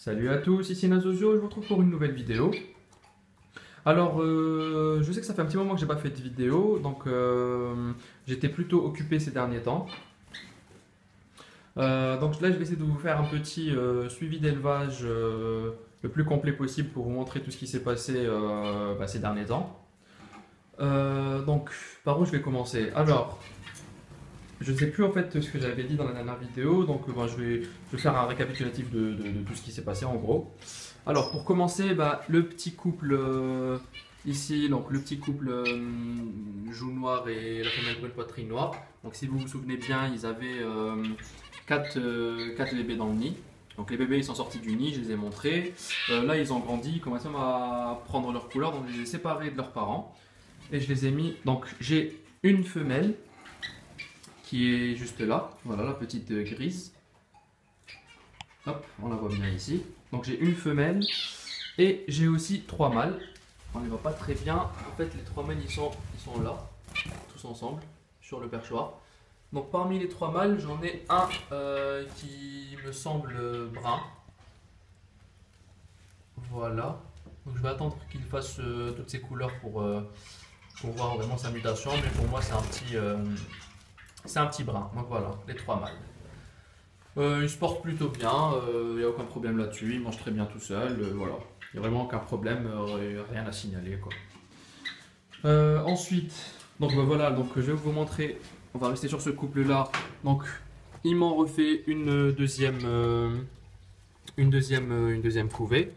Salut à tous, ici Nazozio, je vous retrouve pour une nouvelle vidéo. Alors, je sais que ça fait un petit moment que j'ai pas fait de vidéo, donc j'étais plutôt occupé ces derniers temps. Donc là, je vais essayer de vous faire un petit suivi d'élevage le plus complet possible pour vous montrer tout ce qui s'est passé ces derniers temps. Donc, par où je vais commencer? Alors, je ne sais plus en fait ce que j'avais dit dans la dernière vidéo, donc je vais faire un récapitulatif de tout ce qui s'est passé en gros. Alors pour commencer, le petit couple ici, donc le petit couple joue noir et la femelle brune poitrine noire. Donc si vous vous souvenez bien, ils avaient 4 bébés dans le nid. Donc les bébés ils sont sortis du nid, je les ai montrés. Là ils ont grandi, ils commencent même à prendre leur couleur, donc je les ai séparés de leurs parents. Et je les ai mis, donc j'ai une femelle qui est juste là, voilà la petite grise. Hop, on la voit bien ici. Donc j'ai une femelle et j'ai aussi 3 mâles. On ne les voit pas très bien. En fait, les 3 mâles ils sont là, tous ensemble, sur le perchoir. Donc parmi les 3 mâles, j'en ai un qui me semble brun. Voilà. Donc je vais attendre qu'il fasse toutes ces couleurs pour voir vraiment sa mutation. Mais pour moi, c'est un petit brun. Donc voilà, les 3 mâles. Il se porte plutôt bien, il n'y a aucun problème là-dessus, il mange très bien tout seul, voilà. Il n'y a vraiment aucun problème, rien à signaler quoi. Ensuite, donc voilà, donc je vais vous montrer, on va rester sur ce couple-là. Donc il m'en refait une deuxième couvée.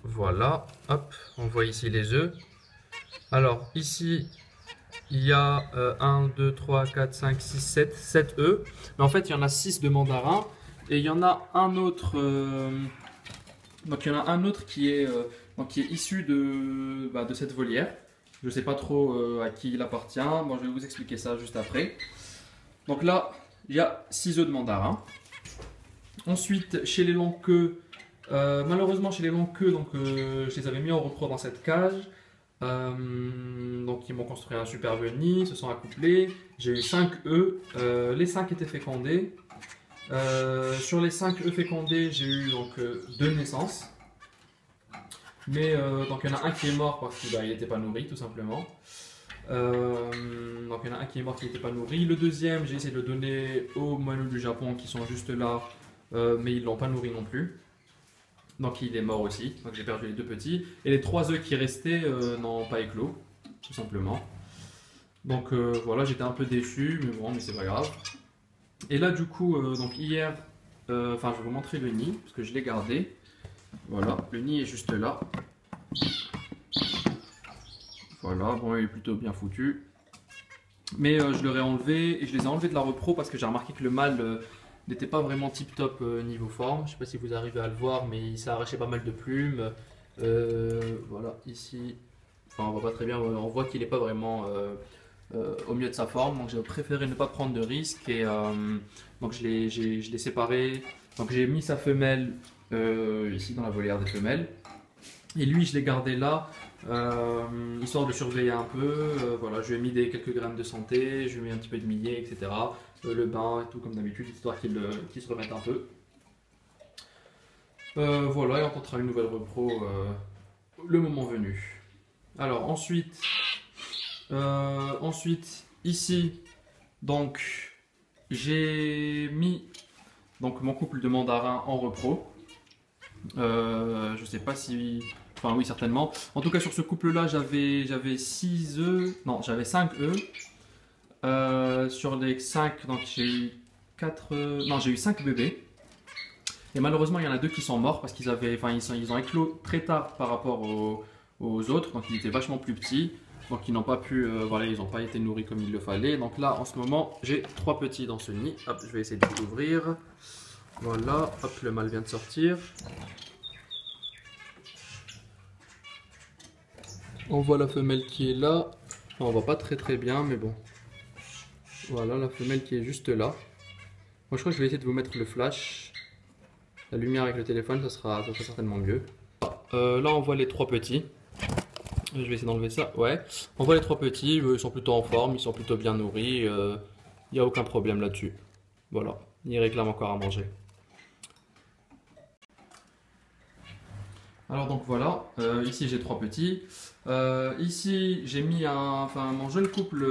Voilà, hop, on voit ici les œufs. Alors ici, il y a 1, 2, 3, 4, 5, 6, 7 œufs. Mais en fait, il y en a 6 de mandarins. Et il y en a un autre, donc il y en a un autre qui est issu de cette volière. Je ne sais pas trop à qui il appartient. Bon, je vais vous expliquer ça juste après. Donc là, il y a 6 œufs de mandarin. Ensuite, chez les longs queues, malheureusement chez les longs queues, je les avais mis en repro dans cette cage. Donc ils m'ont construit un superbe nid, se sont accouplés. J'ai eu 5 œufs, les 5 étaient fécondés. Sur les 5 œufs fécondés, j'ai eu donc 2 naissances. Mais donc il y en a un qui est mort parce qu'il n'était pas nourri tout simplement. Donc il y en a un qui est mort qui n'était pas nourri. Le deuxième, j'ai essayé de le donner aux moineaux du Japon qui sont juste là, mais ils ne l'ont pas nourri non plus. Donc il est mort aussi, donc j'ai perdu les 2 petits. Et les 3 œufs qui restaient n'ont pas éclos, tout simplement. Donc voilà, j'étais un peu déçu, mais bon, mais c'est pas grave. Et là du coup, donc hier, je vais vous montrer le nid, parce que je l'ai gardé. Voilà, le nid est juste là. Voilà, bon il est plutôt bien foutu. Mais je l'aurais enlevé, et je les ai enlevés de la repro parce que j'ai remarqué que le mâle n'était pas vraiment tip top niveau forme. Je sais pas si vous arrivez à le voir, mais il s'est arraché pas mal de plumes. Voilà, ici, enfin on voit pas très bien, on voit qu'il n'est pas vraiment au mieux de sa forme. Donc j'ai préféré ne pas prendre de risque et donc je l'ai séparé. Donc j'ai mis sa femelle ici dans la volière des femelles. Et lui, je l'ai gardé là, histoire de surveiller un peu. Voilà, je lui ai mis quelques graines de santé, je lui ai mis un petit peu de millet, etc. Le bain et tout comme d'habitude, histoire qu'il se remette un peu. Voilà, et on tentera une nouvelle repro le moment venu. Alors ensuite, ici, donc j'ai mis donc mon couple de mandarins en repro. Je sais pas si... Enfin oui, certainement. En tout cas, sur ce couple-là, j'avais 6 œufs. Non, j'avais 5 œufs. Sur les 5, donc j'ai eu 4... Non, j'ai eu 5 bébés. Et malheureusement, il y en a 2 qui sont morts parce qu'ils ont éclos très tard par rapport aux autres. Donc ils étaient vachement plus petits. Donc ils n'ont pas pu... voilà, ils n'ont pas été nourris comme il le fallait. Donc là, en ce moment, j'ai 3 petits dans ce nid. Hop, je vais essayer de l'ouvrir. Voilà, hop, le mâle vient de sortir. On voit la femelle qui est là. Enfin, on voit pas très bien, mais bon. Voilà la femelle qui est juste là. Moi, je crois que je vais essayer de vous mettre le flash. La lumière avec le téléphone, ça sera certainement mieux. Là, on voit les 3 petits. Je vais essayer d'enlever ça. Ouais, on voit les 3 petits. Ils sont plutôt en forme, ils sont plutôt bien nourris. Il n'y a aucun problème là-dessus. Voilà, ils réclament encore à manger. Alors donc voilà, ici j'ai 3 petits. Ici j'ai mis mon jeune couple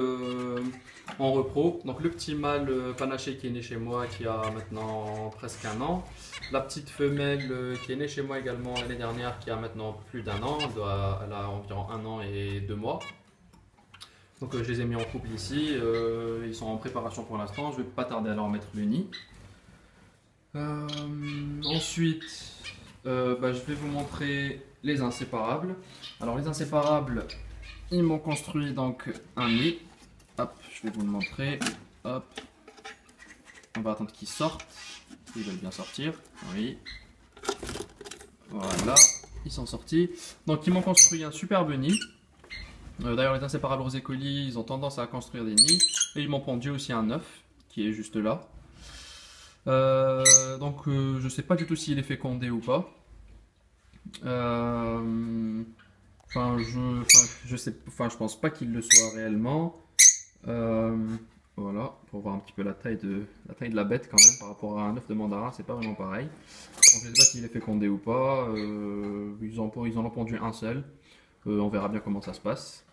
en repro. Donc le petit mâle panaché qui est né chez moi qui a maintenant presque 1 an. La petite femelle qui est née chez moi également l'année dernière qui a maintenant plus d'1 an. Elle a environ 1 an et 2 mois. Donc je les ai mis en couple ici. Ils sont en préparation pour l'instant. Je vais pas tarder à leur mettre le nid. Ensuite, je vais vous montrer les inséparables. Alors les inséparables, ils m'ont construit donc un nid. Hop, je vais vous le montrer. Hop, on va attendre qu'ils sortent. Ils veulent bien sortir. Oui. Voilà, ils sont sortis. Donc ils m'ont construit un superbe nid. D'ailleurs les inséparables rosés colis, ils ont tendance à construire des nids. Et ils m'ont pondu aussi un œuf qui est juste là. Je sais pas du tout s'il est fécondé ou pas. Je pense pas qu'il le soit réellement. Voilà, pour voir un petit peu la taille de la bête quand même par rapport à un œuf de mandarin, c'est pas vraiment pareil. Donc, je sais pas s'il est fécondé ou pas. Ils en ont pondu un seul. On verra bien comment ça se passe.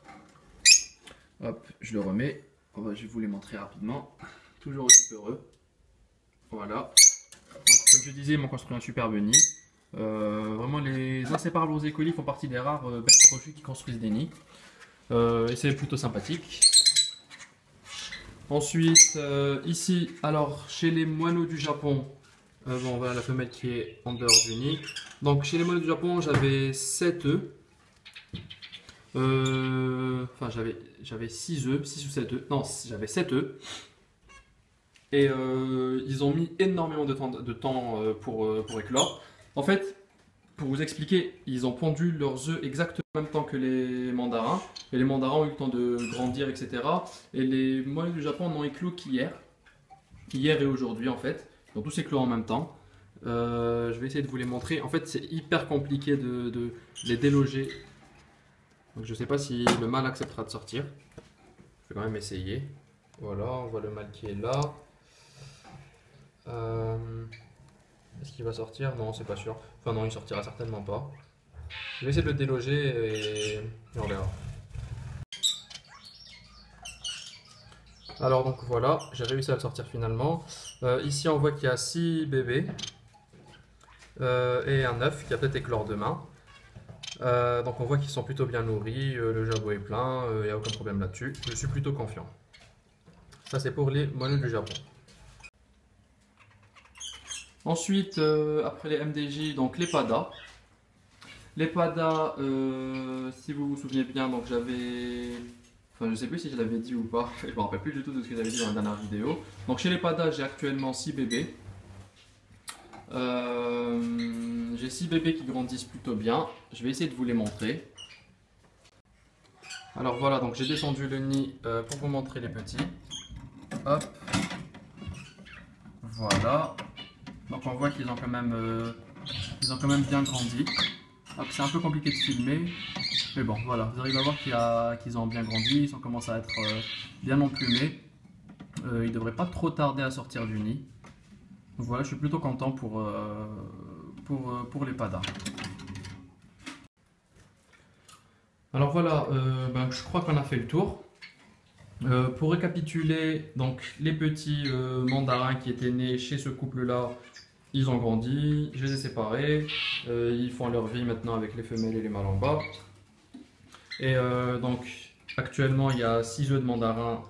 Hop, je le remets. Je vais vous les montrer rapidement. Toujours aussi peureux. Voilà. Donc, comme je disais, ils m'ont construit un superbe nid. Vraiment, les inséparables rosés colis font partie des rares bêtes crochues qui construisent des nids. Et c'est plutôt sympathique. Ensuite, ici, alors chez les moineaux du Japon, voilà la femelle qui est en dehors du nid. Donc chez les moineaux du Japon, j'avais 7 œufs. J'avais 6 œufs, 6 ou 7 œufs. Non, j'avais 7 œufs. Et ils ont mis énormément de temps pour éclore. En fait, pour vous expliquer, ils ont pondu leurs œufs exactement en même temps que les mandarins. Et les mandarins ont eu le temps de grandir, etc. Et les moineaux du Japon n'ont éclos qu'hier. Hier et aujourd'hui, en fait. Ils ont tous éclos en même temps. Je vais essayer de vous les montrer. En fait, c'est hyper compliqué de les déloger. Donc, je ne sais pas si le mâle acceptera de sortir. Je vais quand même essayer. Voilà, on voit le mâle qui est là. Est-ce qu'il va sortir? Non, c'est pas sûr. Enfin non, il sortira certainement pas. Je vais essayer de le déloger et on verra. Alors donc voilà, j'ai réussi à le sortir finalement. Ici on voit qu'il y a 6 bébés et un œuf qui a peut-être éclore demain. Donc on voit qu'ils sont plutôt bien nourris, le jabot est plein, il n'y a aucun problème là-dessus. Je suis plutôt confiant. Ça c'est pour les moineaux du Japon. Ensuite, après les MDJ, donc les PADA. Les PADA, si vous vous souvenez bien, donc j'avais... Enfin, je sais plus si je l'avais dit ou pas, je me rappelle plus du tout de ce que j'avais dit dans la dernière vidéo. Donc chez les PADA, j'ai actuellement 6 bébés. J'ai 6 bébés qui grandissent plutôt bien. Je vais essayer de vous les montrer. Alors voilà, donc j'ai descendu le nid pour vous montrer les petits. Hop. Voilà. Donc on voit qu'ils ont quand même bien grandi. C'est un peu compliqué de filmer, mais bon voilà, vous arrivez à voir qu'ils ont bien grandi, ils ont commencé à être bien emplumés. Ils ne devraient pas trop tarder à sortir du nid. Donc voilà, je suis plutôt content pour les PADA. Alors voilà, je crois qu'on a fait le tour. Pour récapituler, donc les petits mandarins qui étaient nés chez ce couple-là, ils ont grandi, je les ai séparés, ils font leur vie maintenant avec les femelles et les mâles en bas. Et donc actuellement il y a 6 œufs de mandarin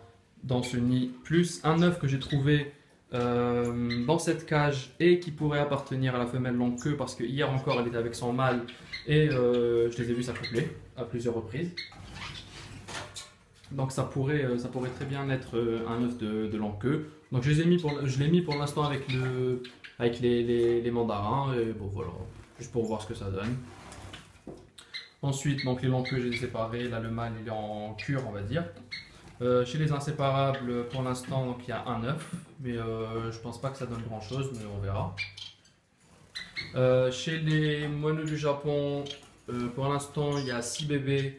dans ce nid, plus un œuf que j'ai trouvé dans cette cage et qui pourrait appartenir à la femelle longue queue parce que hier encore elle était avec son mâle et je les ai vus s'accoupler à plusieurs reprises. Donc ça pourrait très bien être un œuf de longue queue. Donc je l'ai mis pour l'instant avec les mandarins et bon voilà, juste pour voir ce que ça donne. Ensuite donc les longues queues je les ai séparés, là le mâle il est en cure on va dire. Chez les inséparables pour l'instant donc il y a un œuf, mais je pense pas que ça donne grand chose, mais on verra. Chez les moineaux du Japon pour l'instant il y a 6 bébés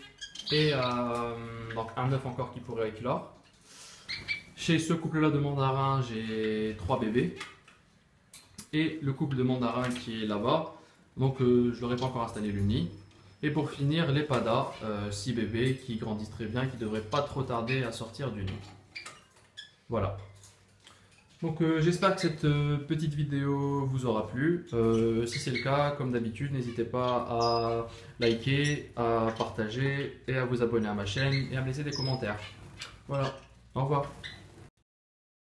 et donc un œuf encore qui pourrait éclore. Chez ce couple là de mandarins j'ai 3 bébés et le couple de mandarins qui est là-bas Donc je leur ai pas encore installé le nid. Et pour finir, les padas, 6 bébés qui grandissent très bien, qui ne devraient pas trop tarder à sortir du nid. Voilà. Donc j'espère que cette petite vidéo vous aura plu. Si c'est le cas, comme d'habitude, n'hésitez pas à liker, à partager et à vous abonner à ma chaîne et à me laisser des commentaires. Voilà, au revoir.